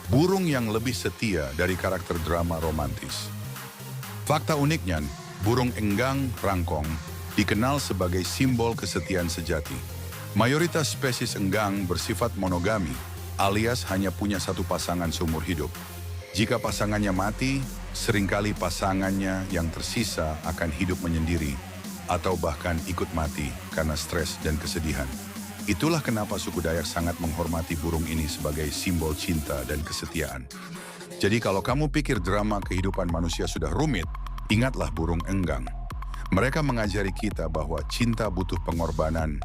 burung yang lebih setia dari karakter drama romantis. Fakta uniknya, burung enggang rangkong dikenal sebagai simbol kesetiaan sejati. Mayoritas spesies enggang bersifat monogami, alias hanya punya satu pasangan seumur hidup. Jika pasangannya mati, seringkali pasangannya yang tersisa akan hidup menyendiri atau bahkan ikut mati karena stres dan kesedihan. Itulah kenapa suku Dayak sangat menghormati burung ini sebagai simbol cinta dan kesetiaan. Jadi kalau kamu pikir drama kehidupan manusia sudah rumit, ingatlah burung enggang. Mereka mengajari kita bahwa cinta butuh pengorbanan,